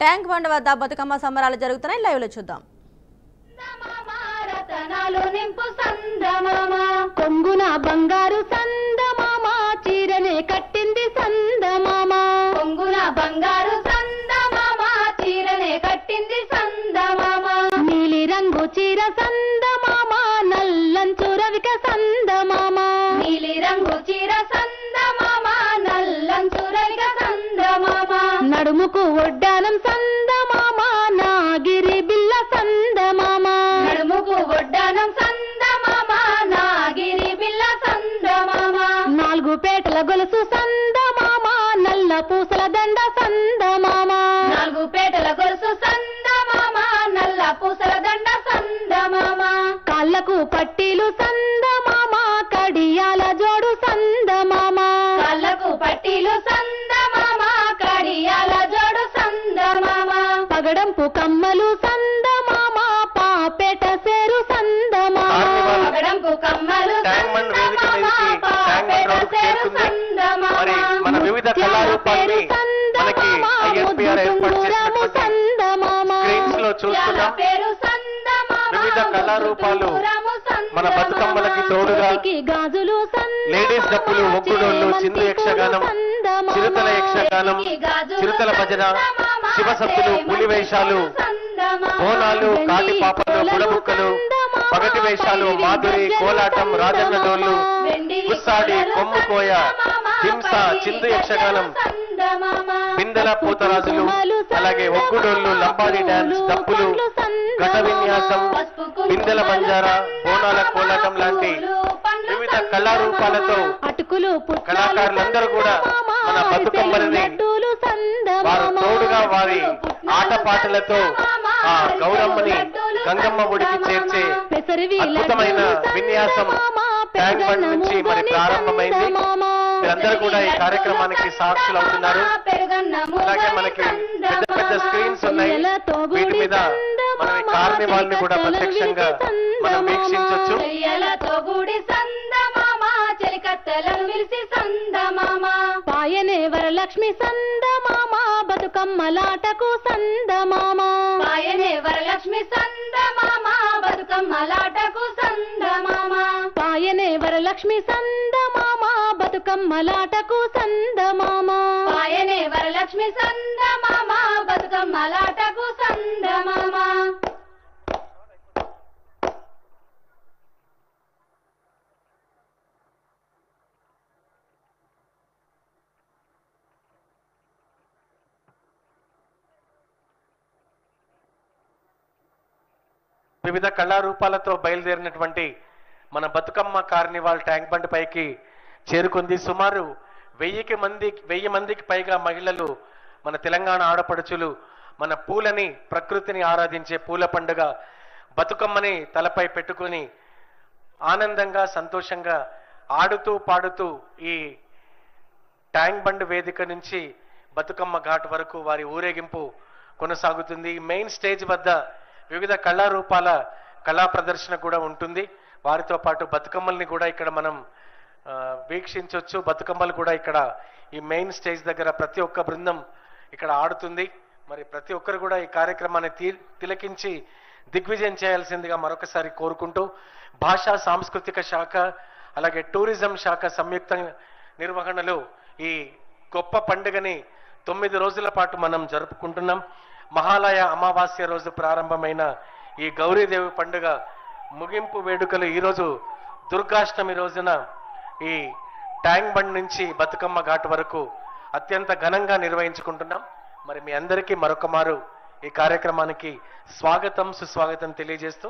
Tank bund వద్ద బతుకమ్మ సంబరాలు జరుగుతున్నాయి. లైవ్ లో చూద్దాం. కొంగున బంగారు సందమామ చీరనే కట్టింది సందమామ కొంగున బంగారు సందమామ చీరనే కట్టింది సందమామ నీలి రంగు చీర సందమామ నల్లంచు రవిక సందమామ నీలి రంగు చీర సందమామ నల్లంచు రవిక సందమామ నడుముకు ఒడ్డానం సందమామ నాగిరి బిల్ల సందమామ నడుముకు ఒడ్డానం సందమామ నాగిరి బిల్ల సందమామ నాలుగు పేటల గొలుసు సందమామ నల్ల పూసల దండ సందమామ నాలుగు పేటల గొలుసు సందమామ నల్ల పూసల దండ సందమామ కాళ్ళకు పట్టీలు సందమామ కడియాల జోడు సందమామ కాళ్ళకు పట్టీలు సందమామ కడియాల జోడు సందమామ పగడంపు కమ్మలు సందమామ పాపేట సేరు సందమామ పగడంపు కమ్మలు మన వివిధ కళారూపాల్ని మనకి ఐఎస్పీఆర్ ఏర్పాటు చేసినటువంటి స్క్రీన్స్ లో చూస్తున్నాం. వివిధ కళారూపాలు మన బతుకమ్మలకి తోడుగా లేడీస్ డప్పులు, ఒగ్గుడోళ్ళు, చిందు యక్షగానం, చిరుతల యక్షగానం, చిరుతల భజన, శివసత్తులు, పులి వేషాలు, బోనాలు, కాటి పాపలు, బుడబుక్కలు, పగటి వేషాలు, మాధురి, కోలాటం, రాజన్న డోళ్ళు, గుస్సాడి, కొమ్ముకోయ, హింస, చిందు యక్షగానం, బిందెల పూతరాజులు, అలాగే ఒగ్గుడోళ్ళు, లంబాడి డాన్స్, డప్పులు, ఘట విన్యాసం, బిందెల బంజారా, బోనాల కోలాటం లాంటి వివిధ కళారూపాలతో కళాకారులందరూ కూడా మన బతుకమ్మలని వారు తోడుగా వారి ఆటపాటలతో ఆ గౌరమ్మని గంగమ్మ ఒడికి చేర్చే అద్భుతమైన విన్యాసం ట్యాంక్ బండ్ నుంచి మరి ప్రారంభమైంది. మీరందరూ కూడా ఈ కార్యక్రమానికి సాక్షులు అవుతున్నారు. అలాగే మనకి పెద్ద పెద్ద స్క్రీన్స్ ఉన్నాయి. వీటి మీద మనం ఈ కార్నివాల్ ని కూడా ప్రత్యక్షంగా మనం వీక్షించవచ్చు. పాయనే వరలక్ష్మి సందమామ బతుకమ్మలాటకు సందమామ పాయనే వరలక్ష్మి సందమామ బతుకమ్మలాటకు సందమామ పాయనే వరలక్ష్మి సందమామ బతుకమ్మలాటకు సందమామ పాయనే వరలక్ష్మి సందమామ బతుకమ్మలాటకు సందమామ వివిధ కళారూపాలతో బయలుదేరినటువంటి మన బతుకమ్మ కార్నివాల్ ట్యాంక్ బండ్ పైకి చేరుకుంది. సుమారు 1000 మందికి పైగా మహిళలు, మన తెలంగాణ ఆడపడుచులు మన పూలని, ప్రకృతిని ఆరాధించే పూల పండుగ బతుకమ్మని తలపై పెట్టుకుని ఆనందంగా, సంతోషంగా ఆడుతూ పాడుతూ ఈ ట్యాంక్ బండ్ వేదిక నుంచి బతుకమ్మ ఘాట్ వరకు వారి ఊరేగింపు కొనసాగుతుంది. మెయిన్ స్టేజ్ వద్ద వివిధ కళారూపాల కళా ప్రదర్శన కూడా ఉంటుంది. వారితో పాటు బతుకమ్మల్ని కూడా ఇక్కడ మనం వీక్షించవచ్చు. బతుకమ్మలు కూడా ఇక్కడ ఈ మెయిన్ స్టేజ్ దగ్గర ప్రతి ఒక్క బృందం ఇక్కడ ఆడుతుంది. మరి ప్రతి ఒక్కరు కూడా ఈ కార్యక్రమాన్ని తిలకించి దిగ్విజయం చేయాల్సిందిగా మరొకసారి కోరుకుంటూ, భాషా సాంస్కృతిక శాఖ అలాగే టూరిజం శాఖ సంయుక్త నిర్వహణలో ఈ గొప్ప పండుగని 9 రోజుల పాటు మనం జరుపుకుంటున్నాం. మహాలయ అమావాస్య రోజు ప్రారంభమైన ఈ గౌరీదేవి పండుగ ముగింపు వేడుకలు ఈరోజు దుర్గాష్టమి రోజున ఈ ట్యాంక్ బండ్ నుంచి బతుకమ్మ ఘాట్ వరకు అత్యంత ఘనంగా నిర్వహించుకుంటున్నాం. మరి మీ అందరికీ మరొకమారు ఈ కార్యక్రమానికి స్వాగతం, సుస్వాగతం తెలియజేస్తూ,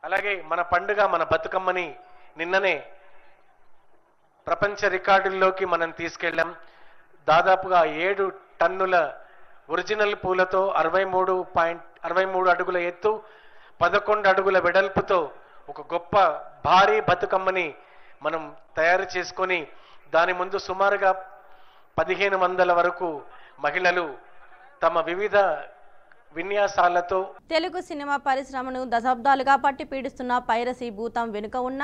అలాగే మన పండుగ, మన బతుకమ్మని నిన్ననే ప్రపంచ రికార్డుల్లోకి మనం తీసుకెళ్ళాం. దాదాపుగా 7 టన్నుల ఒరిజినల్ పూలతో 63 అడుగుల ఎత్తు, 11 అడుగుల వెడల్పుతో ఒక గొప్ప భారీ బతుకమ్మని మనం తయారు చేసుకొని దాని ముందు సుమారుగా 1500 వరకు మహిళలు తమ వివిధ విన్యాసాలతో తెలుగు సినిమా పరిశ్రమను దశాబ్దాలుగా పట్టి పీడిస్తున్న పైరసీ భూతం వెనుక ఉన్న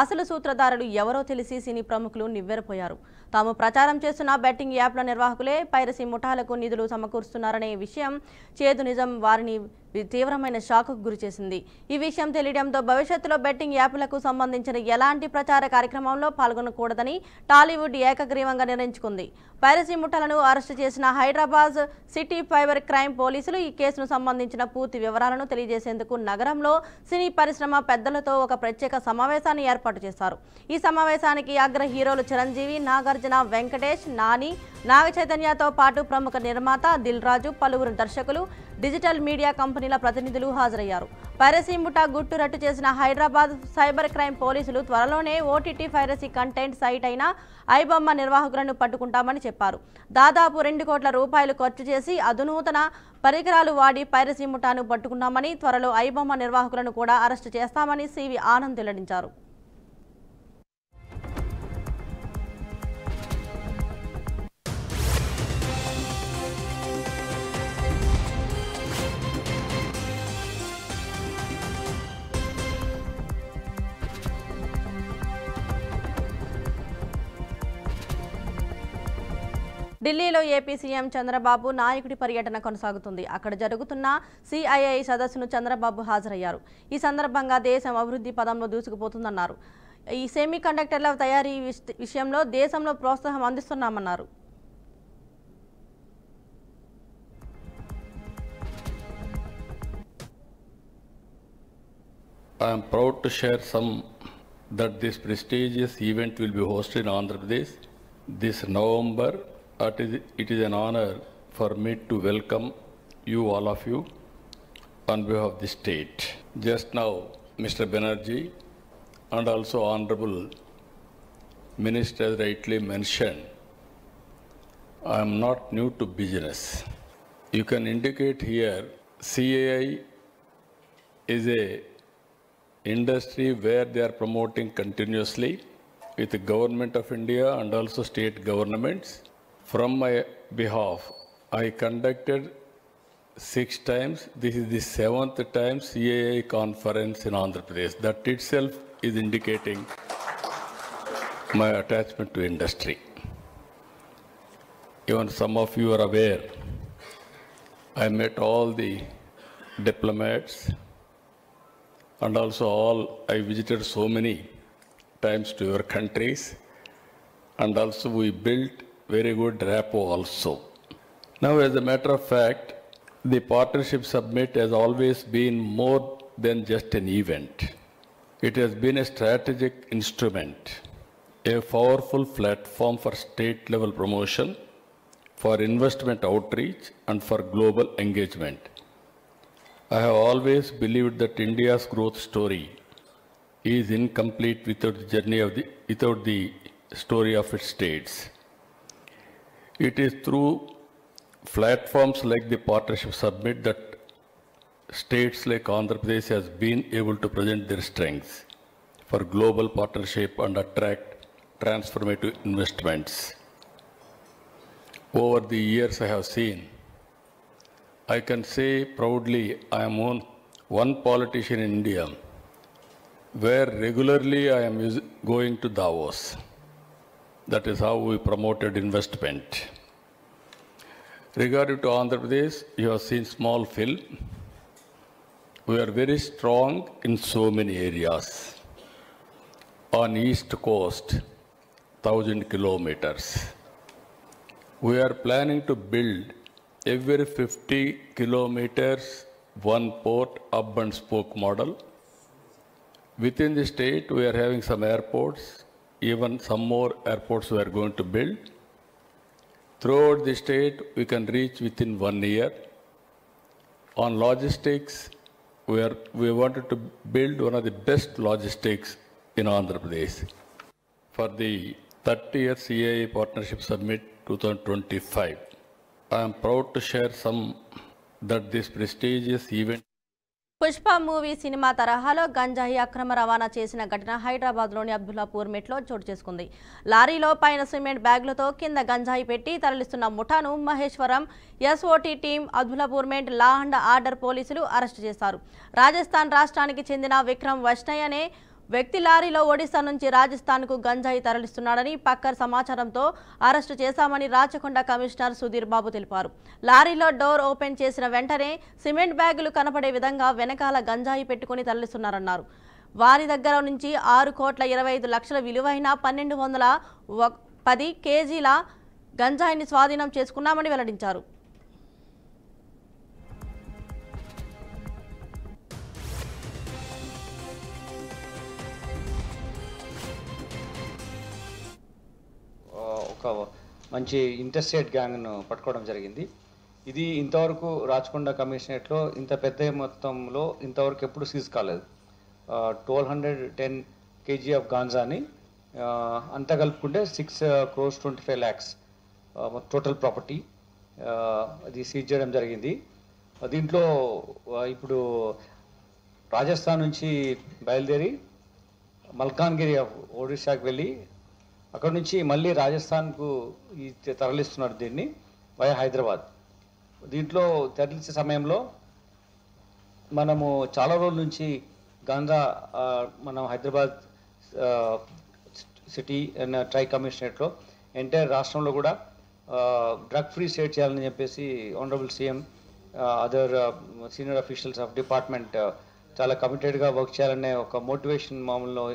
అసలు సూత్రధారులు ఎవరో తెలిసి సినీ ప్రముఖులు నివ్వెరపోయారు. తాము ప్రచారం చేస్తున్న బెట్టింగ్ యాప్ల నిర్వాహకులే పైరసీ ముఠాలకు నిధులు సమకూరుస్తున్నారనే విషయం చేదు నిజం వారిని తీవ్రమైన షాక్కు గురిచేసింది. ఈ విషయం తెలియడంతో భవిష్యత్తులో బెట్టింగ్ యాప్లకు సంబంధించిన ఎలాంటి ప్రచార కార్యక్రమంలో పాల్గొనకూడదని టాలీవుడ్ ఏకగ్రీవంగా నిర్ణయించుకుంది. పైరసీ ముఠాలను అరెస్టు చేసిన హైదరాబాద్ సిటీ సైబర్ క్రైమ్ పోలీసులు ఈ కేసును సంబంధించిన పూర్తి వివరాలను తెలియజేసేందుకు నగరంలో సినీ పరిశ్రమ పెద్దలతో ఒక ప్రత్యేక సమావేశాన్ని ఏర్పాటు చేశారు. ఈ సమావేశానికి అగ్ర హీరోలు చిరంజీవి, నాగార్జున, వెంకటేష్, నాని, నాగ చైతన్యతో పాటు ప్రముఖ నిర్మాత దిల్ రాజు, పలువురు దర్శకులు, డిజిటల్ మీడియా కంపెనీల ప్రతినిధులు హాజరయ్యారు. పైరసీ ముఠా గుట్టు రట్టు చేసిన హైదరాబాద్ సైబర్ క్రైమ్ పోలీసులు త్వరలోనే ఓటీటీ పైరసీ కంటెంట్ సైట్ అయిన ఐబొమ్మ నిర్వాహకులను పట్టుకుంటామని చెప్పారు. దాదాపు 2 కోట్ల రూపాయలు ఖర్చు చేసి అధునూతన పరికరాలు వాడి పైరసీ ముఠాను పట్టుకున్నామని, త్వరలో ఐబొమ్మ నిర్వాహకులను కూడా అరెస్టు చేస్తామని సివి ఆనంద్ వెల్లడించారు. ఢిల్లీలో ఏపీ సీఎం చంద్రబాబు నాయకుడి పర్యటన కొనసాగుతుంది. అక్కడ జరుగుతున్న సిఐఐ సదస్సును చంద్రబాబు హాజరయ్యారు. ఈ సందర్భంగా దేశం అభివృద్ధి పదంలో దూసుకుపోతుందన్నారు. ఈ సెమీ కండక్టర్ల తయారీ విషయంలో దేశంలో ప్రోత్సాహం అందిస్తున్నామన్నారు. I am proud to share that this prestigious event will be hosted in Andhra Pradesh this November. It is an honor for me to welcome you, all of you, on behalf of the state. Just now, Mr. Banerjee and also Honorable Minister has rightly mentioned, I am not new to business. You can indicate here, CAI is a industry where they are promoting continuously with the government of India and also state governments. From my behalf, I conducted 6 times. This is the 7th time CAI conference in Andhra Pradesh. That itself is indicating my attachment to industry. Even some of you are aware, I met all the diplomats and also I visited so many times to your countries, and also we built very good rapport also. Now, as a matter of fact, the partnership summit has always been more than just an event. It has been a strategic instrument, a powerful platform for state-level promotion, for investment outreach, and for global engagement. I have always believed that India's growth story is incomplete without the story of its states. It is through platforms like the Partnership Summit that states like Andhra Pradesh has been able to present their strengths for global partnership and attract transformative investments. Over the years I have seen, I can say proudly I am one politician in India where regularly I am going to Davos. That is how we promoted investment. Regarding to Andhra Pradesh, you have seen small film. We are very strong in so many areas. On east coast, 1,000 kilometers. We are planning to build every 50 kilometers, one port, hub and spoke model. Within the state, we are having some airports, even some more airports we are going to build. Throughout the state, we can reach within 1 year. On logistics, we wanted to build one of the best logistics in Andhra Pradesh. For the 30th CAI Partnership Summit 2025, I am proud to share that this prestigious event Pushpa movie cinema తరహాలో గంజాయి అక్రమ రవాణా చేసిన ఘటన హైదరాబాద్లోని అబ్దుల్లాపూర్ మెట్లో చోటు చేసుకుంది. లారీలో పైన సిమెంట్ బ్యాగులతో కింద గంజాయి పెట్టి తరలిస్తున్న ముఠాను Maheshwaram SOT team Abdullahpur Met law and order పోలీసులు అరెస్టు చేశారు. రాజస్థాన్ రాష్ట్రానికి చెందిన విక్రమ్ వైష్ణయ్ అనే వ్యక్తి లారీలో ఒడిశా నుంచి రాజస్థాన్కు గంజాయి తరలిస్తున్నాడని పక్కర్ సమాచారంతో అరెస్టు చేశామని రాచకొండ కమిషనర్ సుధీర్ బాబు తెలిపారు. లారీలో డోర్ ఓపెన్ చేసిన వెంటనే సిమెంట్ బ్యాగులు కనపడే విధంగా వెనకాల గంజాయి పెట్టుకుని తరలిస్తున్నారన్నారు. వారి దగ్గర నుంచి 6,25,00,000 విలువైన 1,210 కేజీల గంజాయిని స్వాధీనం చేసుకున్నామని వెల్లడించారు. ఒక మంచి ఇంటర్స్టేట్ గ్యాంగ్ను పట్టుకోవడం జరిగింది. ఇది ఇంతవరకు రాచకొండ కమిషనరేట్లో ఇంత పెద్ద మొత్తంలో ఇంతవరకు ఎప్పుడు సీజ్ కాలేదు. 1210 kg ఆఫ్ గాంజాని అంతా కలుపుకుంటే 6,25 lakhs టోటల్ ప్రాపర్టీ అది సీజ్ చేయడం జరిగింది. దీంట్లో ఇప్పుడు రాజస్థాన్ నుంచి బయలుదేరి మల్కాన్గిరి ఒడిశాకి వెళ్ళి అక్కడ నుంచి మళ్ళీ రాజస్థాన్కు తరలిస్తున్నారు దీన్ని వయా హైదరాబాద్. దీంట్లో తరలించే సమయంలో మనము చాలా రోజుల నుంచి గాంజా మనం హైదరాబాద్ సిటీ అండ్ ట్రై కమిషనరేట్లో ఎంటైర్ రాష్ట్రంలో కూడా డ్రగ్ ఫ్రీ స్టేట్ చేయాలని చెప్పేసి honourable CM other senior officials of department చాలా కమిటెడ్గా వర్క్ చేయాలనే ఒక మోటివేషన్ మామూలులో